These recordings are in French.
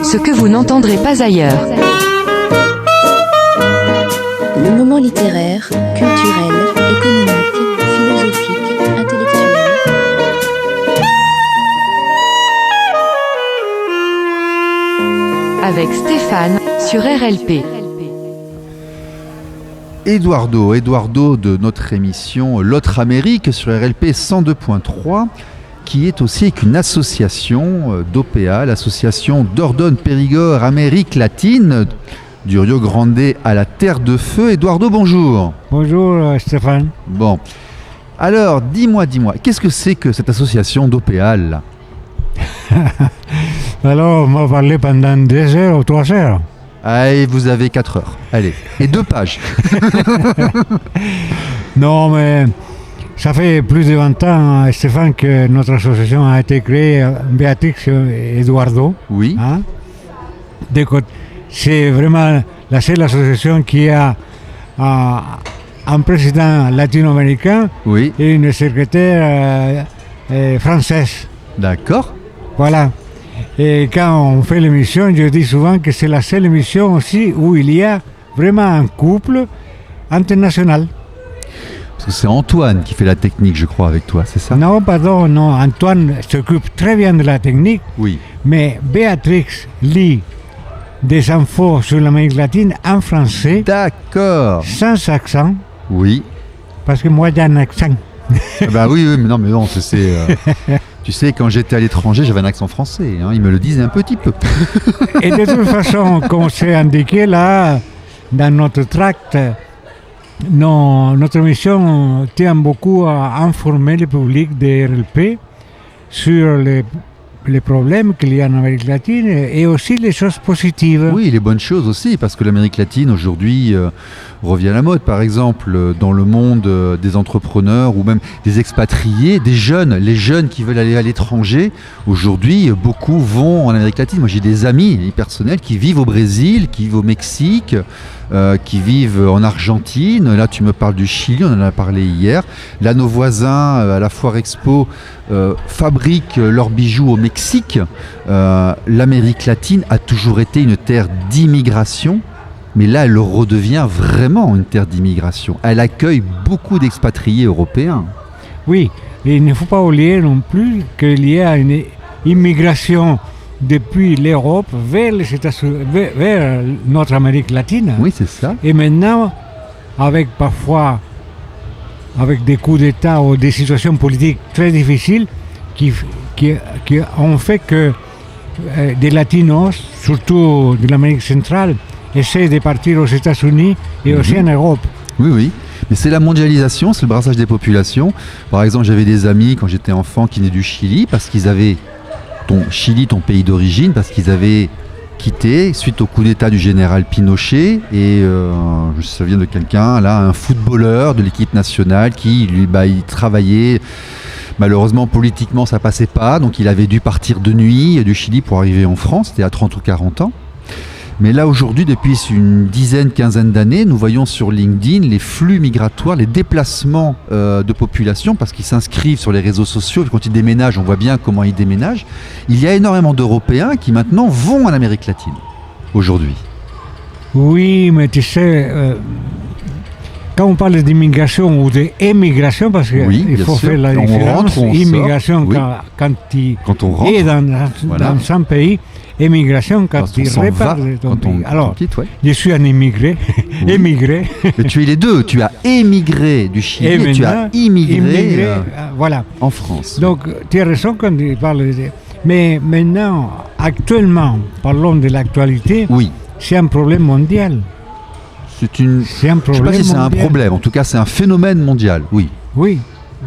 Ce que vous n'entendrez pas ailleurs. Le moment littéraire, culturel, économique, philosophique, intellectuel. Avec Stéphane sur RLP. Eduardo de notre émission L'autre Amérique sur RLP 102.3, qui est aussi une association d'OPA, l'association Dordogne Périgord Amérique latine, du Rio Grande à la Terre de Feu. Eduardo, bonjour. Bonjour Stéphane. Bon, alors dis-moi, qu'est-ce que c'est que cette association d'OPA là? Alors, on va parler pendant 2 heures ou 3 heures. Allez, vous avez 4 heures. Allez, et 2 pages. Non, mais ça fait plus de 20 ans, Stéphane, que notre association a été créée, Béatrix et Eduardo. Oui. Hein? C'est vraiment la seule association qui a un président latino-américain, Oui. et une secrétaire française. D'accord. Voilà. Et quand on fait l'émission, je dis souvent que c'est la seule émission aussi où il y a vraiment un couple international. Parce que c'est Antoine qui fait la technique, je crois, avec toi, c'est ça? Non, pardon, non. Antoine s'occupe très bien de la technique, Oui. mais Béatrix lit des infos sur l'Amérique latine en français, D'accord. sans accent, Oui. parce que moi j'ai un accent. Bah oui, mais non, tu sais, quand j'étais à l'étranger, j'avais un accent français. Hein, ils me le disaient un petit peu. Et de toute façon, comme c'est indiqué là, dans notre tract, notre mission tient beaucoup à informer le public des RLP sur les problèmes qu'il y a en Amérique latine et aussi les choses positives. Oui, les bonnes choses aussi, parce que l'Amérique latine aujourd'hui revient à la mode. Par exemple, dans le monde des entrepreneurs ou même des expatriés, des jeunes, les jeunes qui veulent aller à l'étranger, aujourd'hui, beaucoup vont en Amérique latine. Moi, j'ai des amis personnels qui vivent au Brésil, qui vivent au Mexique, qui vivent en Argentine. Là, tu me parles du Chili, on en a parlé hier. Là, nos voisins à la Foire Expo fabriquent leurs bijoux au Mexique. L'Amérique latine a toujours été une terre d'immigration, mais là, elle redevient vraiment une terre d'immigration. Elle accueille beaucoup d'expatriés européens. Oui, et il ne faut pas oublier non plus qu'il y a une immigration depuis l'Europe vers les États-Unis, vers notre Amérique latine. Oui, c'est ça. Et maintenant, parfois avec des coups d'État ou des situations politiques très difficiles qui ont fait que des Latinos, surtout de l'Amérique centrale, essaient de partir aux États-Unis et aussi en Europe. Oui. Mais c'est la mondialisation, c'est le brassage des populations. Par exemple, j'avais des amis quand j'étais enfant qui venaient du Chili parce qu'ils avaient ton pays d'origine, parce qu'ils avaient quitté suite au coup d'État du général Pinochet. Et je me souviens de quelqu'un, là, un footballeur de l'équipe nationale qui, lui, il travaillait. Malheureusement, politiquement, ça passait pas. Donc, il avait dû partir de nuit du Chili pour arriver en France. C'était à 30 ou 40 ans. Mais là, aujourd'hui, depuis une quinzaine d'années, nous voyons sur LinkedIn les flux migratoires, les déplacements de population, parce qu'ils s'inscrivent sur les réseaux sociaux. Quand ils déménagent, on voit bien comment ils déménagent. Il y a énormément d'Européens qui maintenant vont en Amérique latine, aujourd'hui. Oui, mais tu sais, quand on parle d'immigration ou d'émigration, parce qu'il faut faire la différence, immigration quand on rentre, et dans un pays, émigration quand il repart de ton pays. Alors, je suis un immigré, émigré. Mais tu es les deux, tu as émigré du Chili et tu as immigré voilà. En France. Donc, tu as raison quand tu parles de... Mais maintenant, actuellement, parlons de l'actualité, c'est un problème mondial. C'est un problème. Je ne sais pas si c'est un problème, en tout cas c'est un phénomène mondial, oui. Oui,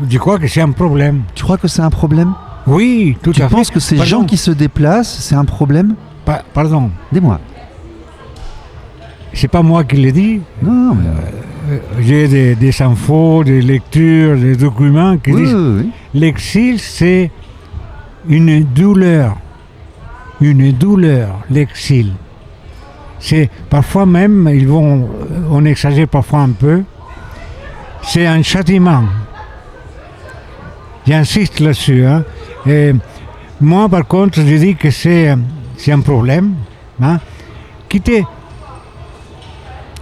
je crois que c'est un problème. Tu crois que c'est un problème ? Oui, tout à fait. Tu penses que ces gens qui se déplacent, c'est un problème ? Pardon. Dis-moi. C'est pas moi qui l'ai dit. Non, mais... j'ai des infos, des lectures, des documents qui disent l'exil, c'est une douleur, l'exil. C'est parfois même, on exagère parfois un peu, c'est un châtiment. J'insiste là-dessus. Hein. Et moi, par contre, je dis que c'est un problème. Hein. Quitter.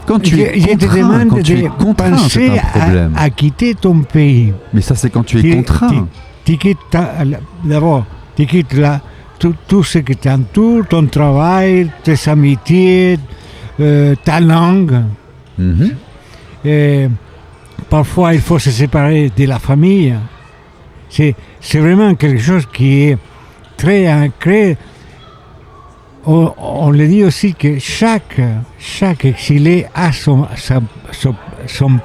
Quand tu es contraint, c'est un problème. À quitter ton pays. Mais ça, c'est quand tu es contraint. Tu quittes d'abord, tu quittes tout ce qui t'entoure, ton travail, tes amitiés, ta langue. Mm-hmm. Et parfois, il faut se séparer de la famille. C'est vraiment quelque chose qui est très ancré. On le dit aussi que chaque exilé a son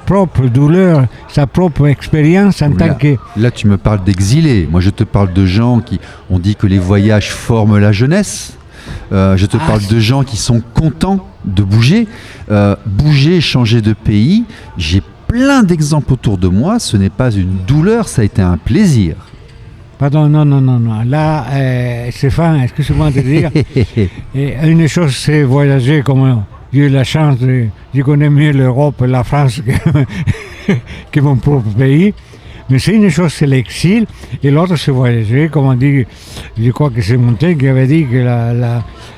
propre douleur, sa propre expérience en tant que... Là, tu me parles d'exilés. Moi, je te parle de gens qui... On dit que les voyages forment la jeunesse. Je te parle de gens qui sont contents de bouger. Bouger, changer de pays. J'ai plein d'exemples autour de moi. Ce n'est pas une douleur, ça a été un plaisir. Pardon, non. Là, Stéphane, excuse-moi de dire, une chose, c'est voyager comme j'ai eu la chance je connais mieux l'Europe et la France que mon propre pays. Mais c'est une chose, c'est l'exil, et l'autre, c'est voyager, comme on dit, je crois que c'est Montaigne qui avait dit que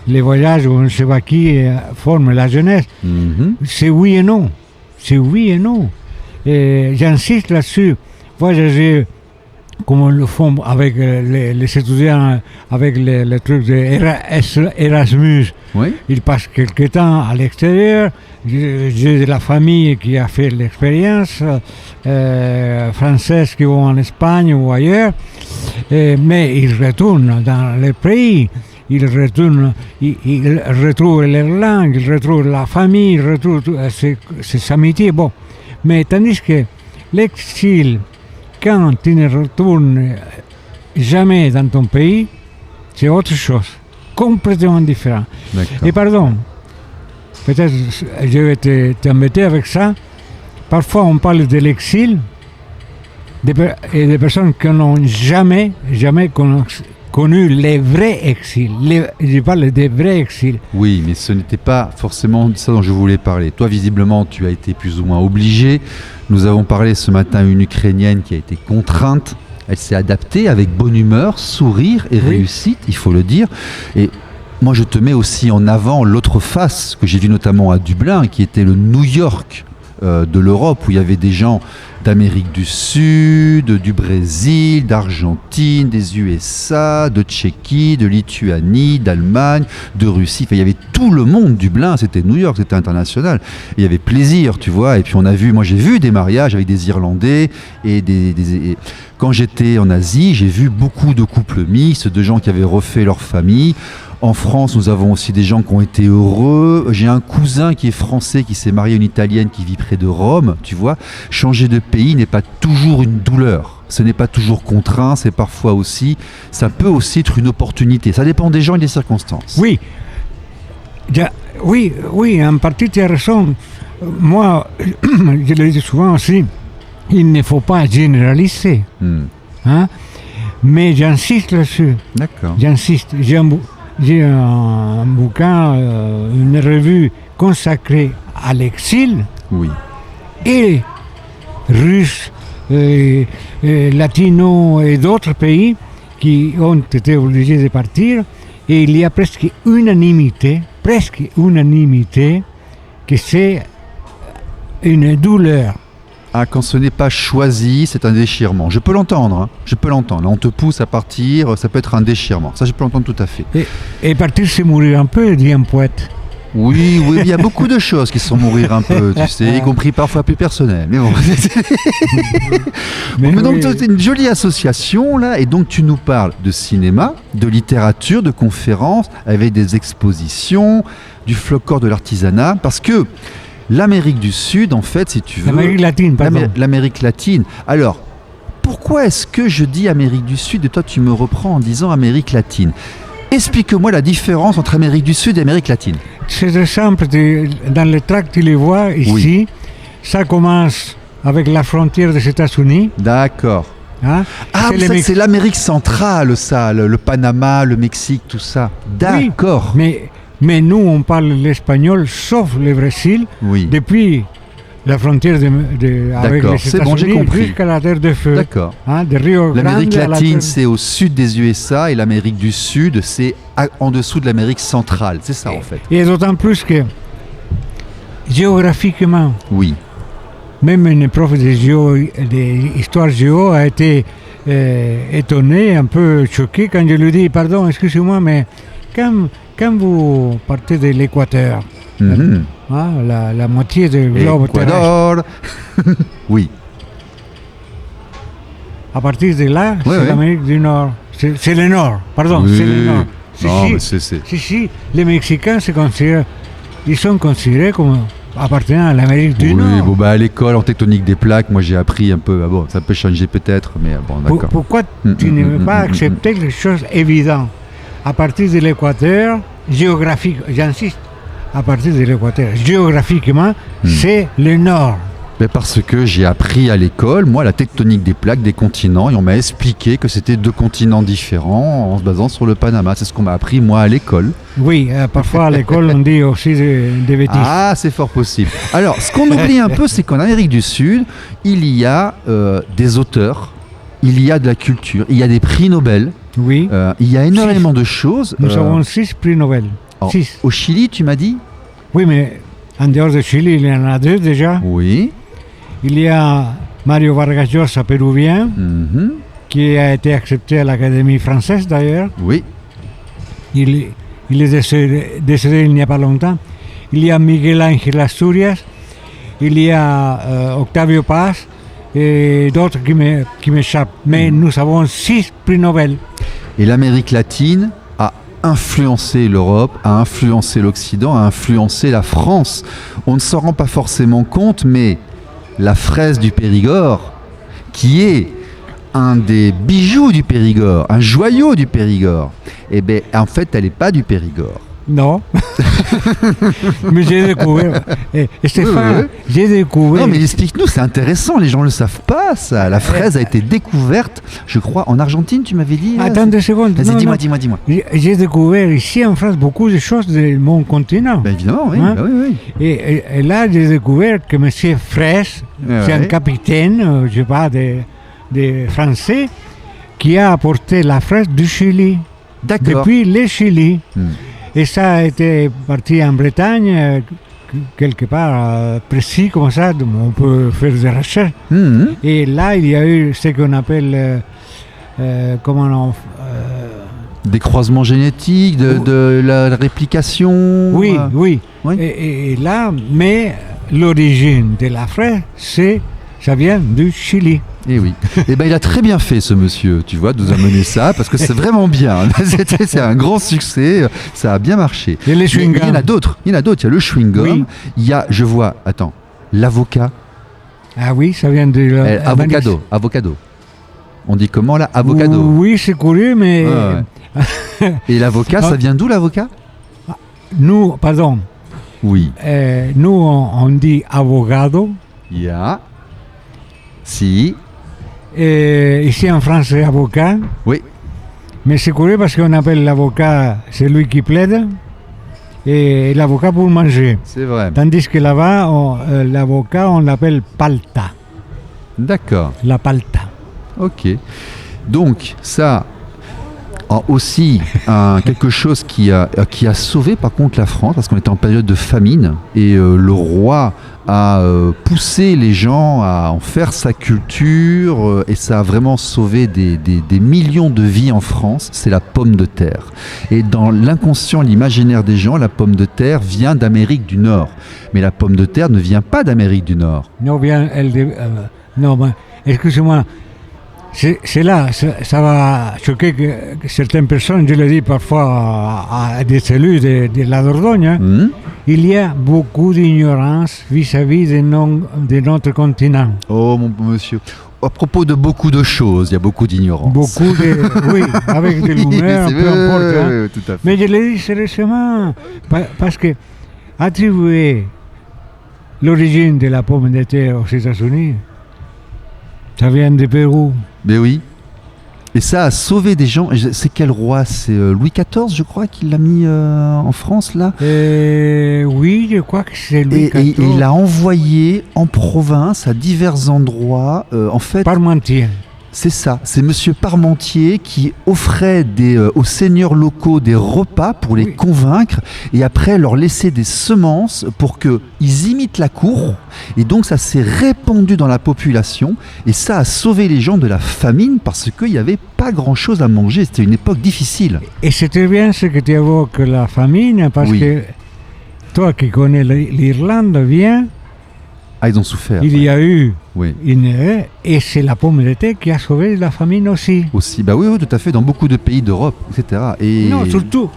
les voyages, on ne sait pas qui, forment la jeunesse. Mm-hmm. C'est oui et non. Et j'insiste là-dessus, voyager comme le font avec les étudiants, avec les trucs d'Erasmus. Oui. Ils passent quelque temps à l'extérieur. J'ai de la famille qui a fait l'expérience, française qui vont en Espagne ou ailleurs, mais ils retournent dans le pays. Ils retrouvent leur langue, ils retrouvent la famille, ils retrouvent ses amitiés. Bon. Mais tandis que l'exil, quand tu ne retournes jamais dans ton pays, c'est autre chose, complètement différent. D'accord. Et pardon, peut-être je vais t'embêter avec ça. Parfois, on parle de l'exil et des personnes qui n'ont jamais connu les vrais exils. Je parle des vrais exils. Oui, mais ce n'était pas forcément de ça dont je voulais parler. Toi, visiblement, tu as été plus ou moins obligé. Nous avons parlé ce matin à une Ukrainienne qui a été contrainte. Elle s'est adaptée avec bonne humeur, sourire et réussite, il faut le dire. Et moi, je te mets aussi en avant l'autre face que j'ai vu notamment à Dublin, qui était le New York de l'Europe, où il y avait des gens d'Amérique du Sud, du Brésil, d'Argentine, des USA, de Tchéquie, de Lituanie, d'Allemagne, de Russie. Enfin, il y avait tout le monde. Dublin, c'était New York, c'était international. Et il y avait plaisir, tu vois. Et puis moi j'ai vu des mariages avec des Irlandais et quand j'étais en Asie, j'ai vu beaucoup de couples mixtes, de gens qui avaient refait leur famille. En France, nous avons aussi des gens qui ont été heureux. J'ai un cousin qui est français, qui s'est marié à une Italienne qui vit près de Rome, tu vois. Changer de pays n'est pas toujours une douleur. Ce n'est pas toujours contraint, ça peut aussi être une opportunité. Ça dépend des gens et des circonstances. Oui, en partie tu as raison. Moi, je le dis souvent aussi, il ne faut pas généraliser. Hein? Mais j'insiste là-dessus. D'accord. J'insiste. J'ai un bouquin, une revue consacrée à l'exil. Oui. Et Russes, latinos et d'autres pays qui ont été obligés de partir. Et il y a presque unanimité que c'est une douleur. Ah, quand ce n'est pas choisi, c'est un déchirement. Je peux l'entendre. Là, on te pousse à partir, ça peut être un déchirement. Ça, je peux l'entendre tout à fait. Et partir, c'est mourir un peu, dit un poète. Oui, il y a beaucoup de choses qui sont mourir un peu, tu sais, y compris parfois plus personnelles. Mais bon. Mais donc, c'est une jolie association, là, et donc tu nous parles de cinéma, de littérature, de conférences, avec des expositions, du folklore, de l'artisanat, parce que l'Amérique du Sud, en fait, si tu veux... L'Amérique latine, pardon. L'Amérique latine. Alors, pourquoi est-ce que je dis Amérique du Sud et toi tu me reprends en disant Amérique latine ? Explique-moi la différence entre Amérique du Sud et Amérique latine. C'est très simple. Dans le tract, tu les vois ici. Oui. Ça commence avec la frontière des États-Unis. D'accord. Hein? C'est l'Amérique centrale, ça, le Panama, le Mexique, tout ça. D'accord. Oui, mais nous, on parle l'espagnol, sauf le Brésil, depuis la frontière avec les États-Unis jusqu'à la Terre de Feu. D'accord. Hein, de Rio Grande. L'Amérique latine, c'est au sud des USA et l'Amérique du Sud, c'est en dessous de l'Amérique centrale. C'est ça, en fait. Et d'autant plus que, géographiquement, oui. Même une prof d'histoire géo a été étonné, un peu choqué quand je lui dis pardon, excusez-moi, mais quand vous partez de l'équateur, la moitié du globe terrestre, oui. À partir de là, c'est l'Amérique du Nord. C'est le Nord, pardon, oui. C'est le Nord. Si, les Mexicains ils sont considérés comme appartenant à l'Amérique du Nord. Oui, bon, à l'école, en tectonique des plaques, moi j'ai appris un peu. Bon, ça peut changer peut-être, mais bon, d'accord. Pourquoi tu ne veux pas accepter quelque chose d'évident? À partir de l'équateur, géographique, j'insiste, à partir de l'équateur, géographiquement, c'est le Nord. Mais parce que j'ai appris à l'école, moi, la tectonique des plaques, des continents, et on m'a expliqué que c'était 2 continents différents en se basant sur le Panama. C'est ce qu'on m'a appris, moi, à l'école. Oui, parfois à l'école, on dit aussi des bêtises. Ah, c'est fort possible. Alors, ce qu'on oublie un peu, c'est qu'en Amérique du Sud, il y a des auteurs, il y a de la culture, il y a des prix Nobel. Oui. Il y a énormément de choses. Nous avons 6 prix Nobel. 6. Au Chili, tu m'as dit? Oui, mais en dehors du Chili, il y en a 2 déjà. Oui. Il y a Mario Vargas Llosa, péruvien, qui a été accepté à l'Académie française d'ailleurs. Oui. Il est décédé il n'y a pas longtemps. Il y a Miguel Ángel Asturias, il y a Octavio Paz et d'autres qui m'échappent. Mais nous avons 6 prix Nobel. Et l'Amérique latine a influencé l'Europe, a influencé l'Occident, a influencé la France. On ne s'en rend pas forcément compte, mais la fraise du Périgord, qui est un des bijoux du Périgord, un joyau du Périgord, eh bien, en fait, elle n'est pas du Périgord. Non. Mais j'ai découvert. Stéphane, j'ai découvert. Non, mais explique-nous, c'est intéressant, les gens ne le savent pas, ça. La fraise a été découverte, je crois, en Argentine, tu m'avais dit. Attends 2 secondes. Vas-y, dis-moi. J'ai découvert ici en France beaucoup de choses de mon continent. Ben évidemment, oui. Hein? Oui. Et là, j'ai découvert que M. Fraisse, c'est un capitaine, je sais pas, des Français, qui a apporté la fraise du Chili. D'accord. Depuis le Chili. Et ça a été parti en Bretagne, quelque part précis comme ça, on peut faire des recherches. Et là, il y a eu ce qu'on appelle, des croisements génétiques, de la réplication. Oui. Et là, mais l'origine de la fraise, ça vient du Chili. Et oui. Et ben il a très bien fait ce monsieur, tu vois, de nous amener ça, parce que c'est vraiment bien. C'est un grand succès, ça a bien marché. Et les chewing-gums. Il y en a d'autres. Il y a le chewing-gum. Oui. Il y a, je vois, l'avocat. Ah oui, ça vient de... Avocado. On dit comment là? Avocado. Oui, c'est curieux, mais... Et l'avocat, ça vient d'où l'avocat? Nous, pardon. Oui. Nous, on dit avogado. Si. Et ici en France, c'est avocat. Oui. Mais c'est curieux parce qu'on appelle l'avocat celui qui plaide et l'avocat pour manger. C'est vrai. Tandis que là-bas, l'avocat, on l'appelle palta. D'accord. La palta. Ok. Donc, ça aussi quelque chose qui a sauvé par contre la France, parce qu'on était en période de famine et le roi a poussé les gens à en faire sa culture et ça a vraiment sauvé des millions de vies en France. C'est la pomme de terre. Et dans l'inconscient, l'imaginaire des gens, la pomme de terre vient d'Amérique du Nord. Mais la pomme de terre ne vient pas d'Amérique du Nord. Non, excusez-moi. C'est là, ça va choquer que certaines personnes, je le dis parfois à des élus de la Dordogne, il y a beaucoup d'ignorance vis-à-vis de notre continent. Oh mon monsieur, à propos de beaucoup de choses, il y a beaucoup d'ignorance. Oui, avec de l'humeur, peu importe. Oui, tout à fait. Mais je le dis sérieusement, parce que attribuer l'origine de la pomme de terre aux États-Unis, ça vient du Pérou. Mais oui. Et ça a sauvé des gens. C'est quel roi? C'est Louis XIV, je crois, qui l'a mis en France, là. Oui, je crois que c'est Louis XIV. Et il l'a envoyé en province, à divers endroits. En fait, Parmentier. C'est ça. C'est Monsieur Parmentier qui offrait aux seigneurs locaux des repas pour les convaincre et après leur laisser des semences pour qu'ils imitent la cour. Et donc ça s'est répandu dans la population et ça a sauvé les gens de la famine parce qu'il n'y avait pas grand-chose à manger. C'était une époque difficile. Et c'est très bien ce que tu évoques, la famine, parce que toi qui connais l'Irlande, bien... Ah, ils ont souffert. Il y a eu et c'est la pomme de terre qui a sauvé la famine aussi. Bah oui, tout à fait, dans beaucoup de pays d'Europe, etc. Et... Non, surtout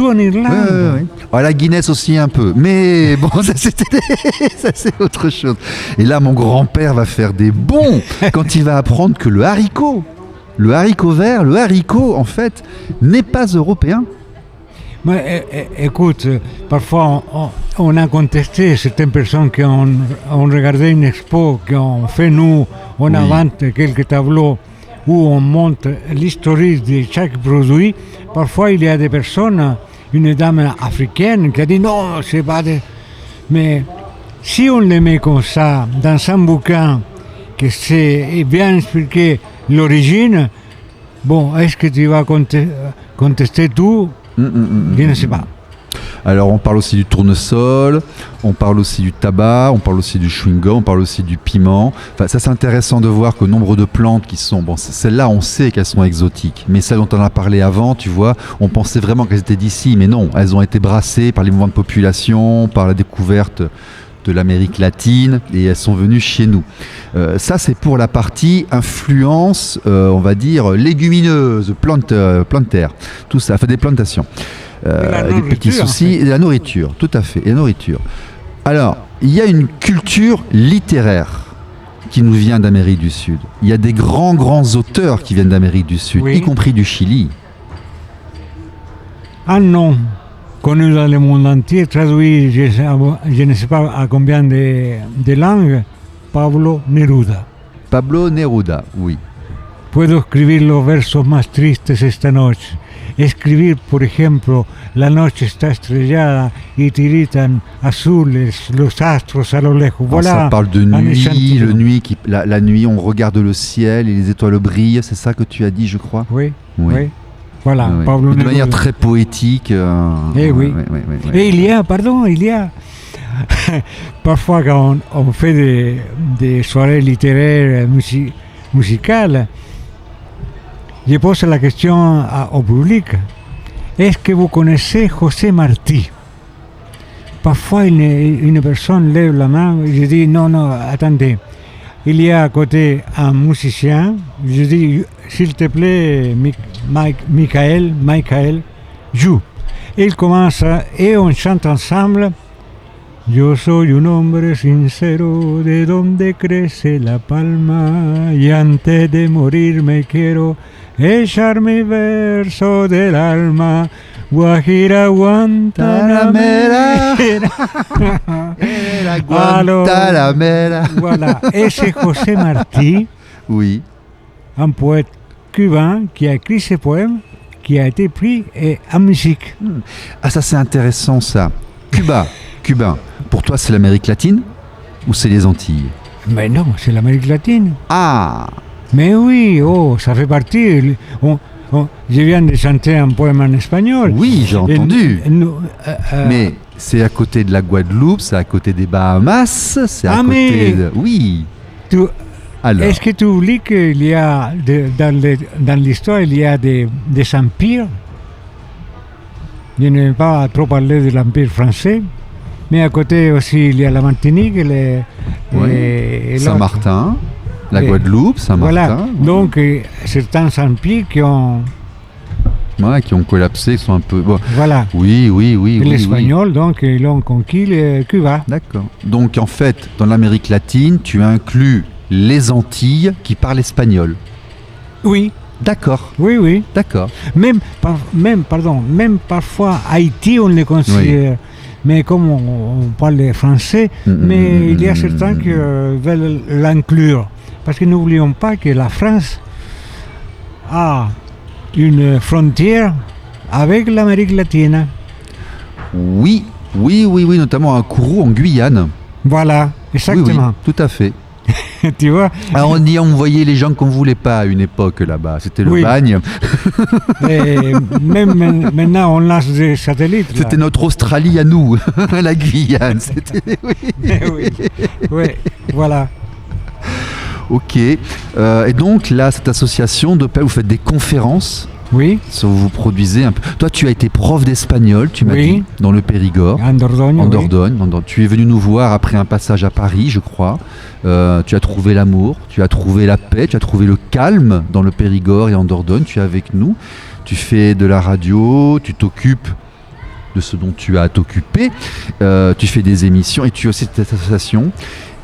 en Irlande. Ouais. Ah, la Guinness aussi un peu, mais bon, ça c'est autre chose. Et là, mon grand-père va faire des bons quand il va apprendre que le haricot vert, en fait, n'est pas européen. Mais écoute, parfois on a contesté certaines personnes qui ont regardé une expo, qui ont fait on invente quelques tableaux où on montre l'historique de chaque produit. Parfois il y a des personnes, une dame africaine qui a dit non, c'est pas de... Mais si on le met comme ça dans un bouquin, que c'est bien expliqué l'origine, bon, est-ce que tu vas contester tout? Je ne sais pas. Alors on parle aussi du tournesol, on parle aussi du tabac, on parle aussi du chewing-gum, on parle aussi du piment. Enfin, ça c'est intéressant de voir qu'au nombre de plantes qui sont... Bon, celles-là on sait qu'elles sont exotiques, mais celles dont on a parlé avant, tu vois, on pensait vraiment qu'elles étaient d'ici, mais non, elles ont été brassées par les mouvements de population, par la découverte de l'Amérique latine et elles sont venues chez nous. Ça c'est pour la partie influence, on va dire légumineuse, plantaire, tout ça, fait des plantations. Des petits soucis, en fait. Et la nourriture, tout à fait, et la nourriture. Alors, il y a une culture littéraire qui nous vient d'Amérique du Sud. Il y a des grands auteurs qui viennent d'Amérique du Sud, y compris du Chili. Ah non, connu dans le monde entier, traduit, je ne sais pas à combien de langues, Pablo Neruda. Pablo Neruda, oui. Puedo escribir los versos más tristes esta noche. Escribir, por ejemplo, la noche está estrellada y tiritan azules los astros a lo lejos. Voilà. Ça parle de nuit, la nuit, on regarde le ciel et les étoiles brillent. C'est ça que tu as dit, je crois. Oui. Voilà, oui. Pablo de manière très poétique. Oui. Et il y a parfois quand on fait des soirées littéraires, musicales, je pose la question au public. Est-ce que vous connaissez José Martí? Parfois une personne lève la main et je dis non, attendez. Il y a à côté un musicien, je dis s'il te plaît, Michael, joue. Et il commence et on chante ensemble. Yo soy un hombre sincero, de donde crece la palma, y antes de morir me quiero echar mi verso del alma. Guajira, Guantanamera. Guantanamera. Voilà, et c'est José Martí, un poète cubain qui a écrit ce poème qui a été pris en musique. Ah, ça c'est intéressant ça. Cubain. Pour toi, c'est l'Amérique latine ou c'est les Antilles? Mais non, c'est l'Amérique latine. Ah! Mais oui, ça fait partie. Je viens de chanter un poème en espagnol. Oui, j'ai entendu. Mais c'est à côté de la Guadeloupe, c'est à côté des Bahamas, c'est à côté de... Oui. Alors. Est-ce que tu oublies qu'il y a, dans l'histoire, il y a des empires? Je ne vais pas trop parler de l'empire français. Mais à côté aussi, il y a la Martinique et Saint-Martin, la Guadeloupe, Saint-Martin. Voilà, donc certains empires qui ont collapsé, qui sont un peu... Bon. Voilà. Oui. L'espagnol, donc, ils ont conquis Cuba. D'accord. Donc, en fait, dans l'Amérique latine, tu inclus les Antilles qui parlent espagnol. Oui. D'accord. Oui. D'accord. Même parfois, Haïti, on les considère... Oui. Mais comme on parle français, mais il y a certains qui veulent l'inclure. Parce que n'oublions pas que la France a une frontière avec l'Amérique latine. Oui, notamment à Kourou, en Guyane. Voilà, exactement. Oui, tout à fait. Tu vois. Alors on y envoyait les gens qu'on voulait pas à une époque là-bas. C'était le bagne. Et même maintenant, on lance des satellites. Là. C'était notre Australie à nous, la Guyane. Oui, voilà. Ok. Et donc là, cette association de vous faites des conférences. Oui. Vous produisez un peu. Toi, tu as été prof d'espagnol, tu m'as dit, dans le Périgord. En Dordogne. Tu es venu nous voir après un passage à Paris, je crois. Tu as trouvé l'amour, tu as trouvé la paix, tu as trouvé le calme dans le Périgord et en Dordogne. Tu es avec nous. Tu fais de la radio, tu t'occupes de ce dont tu as à t'occuper. Tu fais des émissions et tu as aussi cette association.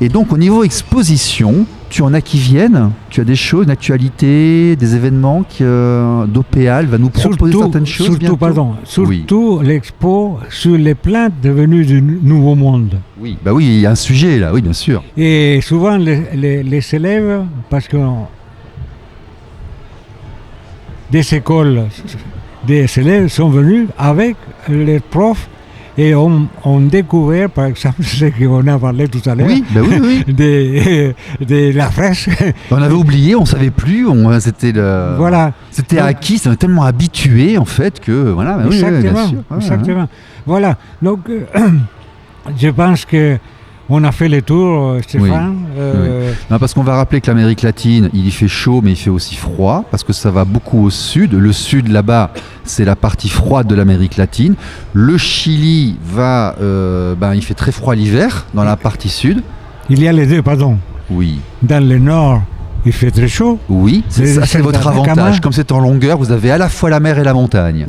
Et donc, au niveau exposition, tu en as qui viennent. Tu as des choses, une actualité, des événements d'OPAL va nous proposer certaines choses. Surtout l'expo sur les plantes devenues du Nouveau Monde. Oui, il y a un sujet là, oui, bien sûr. Et souvent, les élèves, parce que des écoles, des élèves sont venus avec les profs et ont découvert, par exemple, ce qu'on a parlé tout à l'heure, de la fraise. On avait oublié, on ne savait plus, c'était acquis, on est tellement habitué en fait que voilà. Exactement. Voilà, donc je pense que on a fait le tour, Stéphane. Non, parce qu'on va rappeler que l'Amérique latine, il y fait chaud, mais il fait aussi froid, parce que ça va beaucoup au sud. Le sud, là-bas, c'est la partie froide de l'Amérique latine. Le Chili il fait très froid l'hiver, dans la partie sud. Il y a les deux, pardon. Oui. Dans le nord, il fait très chaud. Oui, c'est votre avantage. Comme c'est en longueur, vous avez à la fois la mer et la montagne.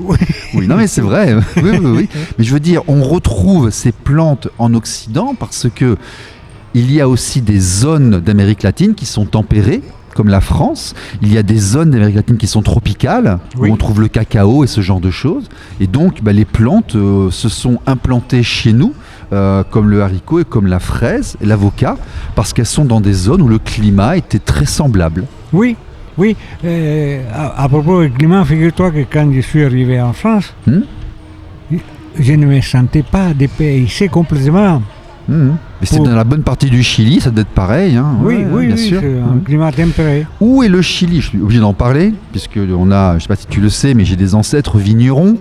Oui, non mais c'est vrai. Oui. Mais je veux dire, on retrouve ces plantes en Occident parce que il y a aussi des zones d'Amérique latine qui sont tempérées, comme la France. Il y a des zones d'Amérique latine qui sont tropicales, où on trouve le cacao et ce genre de choses. Et donc, les plantes se sont implantées chez nous, comme le haricot et comme la fraise et l'avocat, parce qu'elles sont dans des zones où le climat était très semblable. Oui. À propos du climat, figure-toi que quand je suis arrivé en France, je ne me sentais pas dépaysé complètement. Mais c'est dans la bonne partie du Chili, ça doit être pareil. Hein. Oui, bien sûr. C'est un climat tempéré. Où est le Chili ? Je suis obligé d'en parler, puisque on a, je ne sais pas si tu le sais, mais j'ai des ancêtres vignerons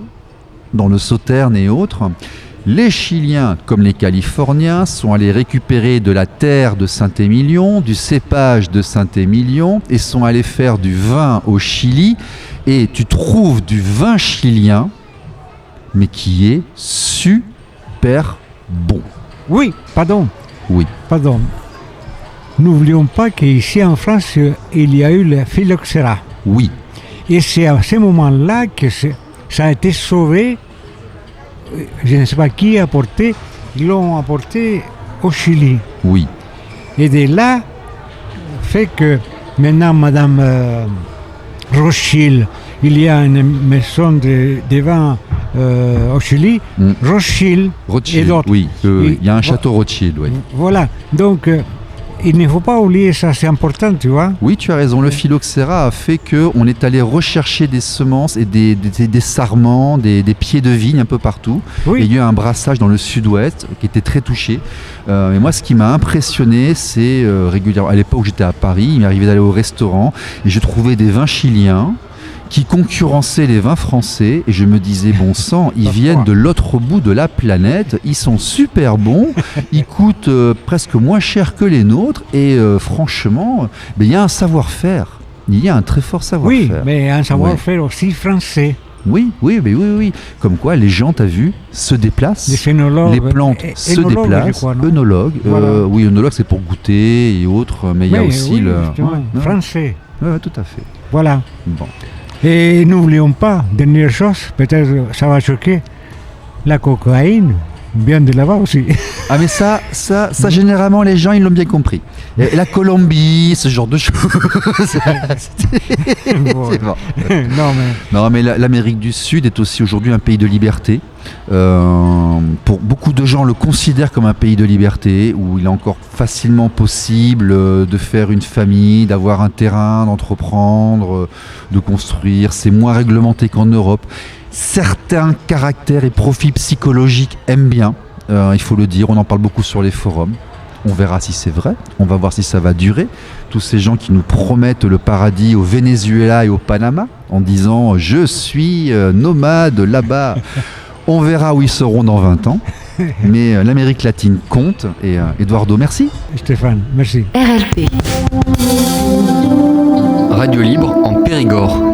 dans le Sauterne et autres. Les Chiliens, comme les Californiens, sont allés récupérer de la terre de Saint-Émilion, du cépage de Saint-Émilion, et sont allés faire du vin au Chili. Et tu trouves du vin chilien, mais qui est super bon. Oui, pardon. N'oublions pas qu'ici en France, il y a eu le phylloxéra. Oui. Et c'est à ce moment-là que ça a été sauvé. Je ne sais pas qui a apporté. Ils l'ont apporté au Chili. Oui. Et de là, fait que maintenant, Madame Rothschild, il y a une maison de vin au Chili, Rothschild et d'autres. Oui, il y a un château Rothschild, oui. Voilà, donc il ne faut pas oublier ça, c'est important, tu vois. Oui, tu as raison, le phylloxéra a fait qu'on est allé rechercher des semences et des sarments, des pieds de vigne un peu partout. Oui. Et il y a eu un brassage dans le sud-ouest qui était très touché. Et moi, ce qui m'a impressionné, c'est régulièrement, à l'époque où j'étais à Paris, il m'arrivait d'aller au restaurant et je trouvais des vins chiliens qui concurrençaient les vins français et je me disais bon sang, ils viennent de l'autre bout de la planète, ils sont super bons, ils coûtent presque moins cher que les nôtres et franchement, il y a un savoir-faire, il y a un très fort savoir-faire. Oui, mais un savoir-faire aussi français. Oui. Comme quoi les gens, t'as vu, se déplacent, les plantes se déplacent, crois, œnologues, oui, œnologue c'est pour goûter et autres, mais il y a aussi français. Oui, tout à fait. Voilà. Bon. Et n'oublions pas, dernière chose, peut-être ça va choquer, la cocaïne bien de là-bas aussi. Ah mais ça généralement les gens ils l'ont bien compris. Et la Colombie, ce genre de choses. C'est bon. Non mais l'Amérique du Sud est aussi aujourd'hui un pays de liberté. Pour beaucoup de gens le considèrent comme un pays de liberté où il est encore facilement possible de faire une famille, d'avoir un terrain, d'entreprendre, de construire. C'est moins réglementé qu'en Europe. Certains caractères et profils psychologiques aiment bien, il faut le dire, on en parle beaucoup sur les forums. On verra si c'est vrai, on va voir si ça va durer. Tous ces gens qui nous promettent le paradis au Venezuela et au Panama en disant « je suis nomade là-bas ». On verra où ils seront dans 20 ans. Mais l'Amérique latine compte. Et Eduardo, merci. Stéphane, merci. RLP. Radio libre en Périgord.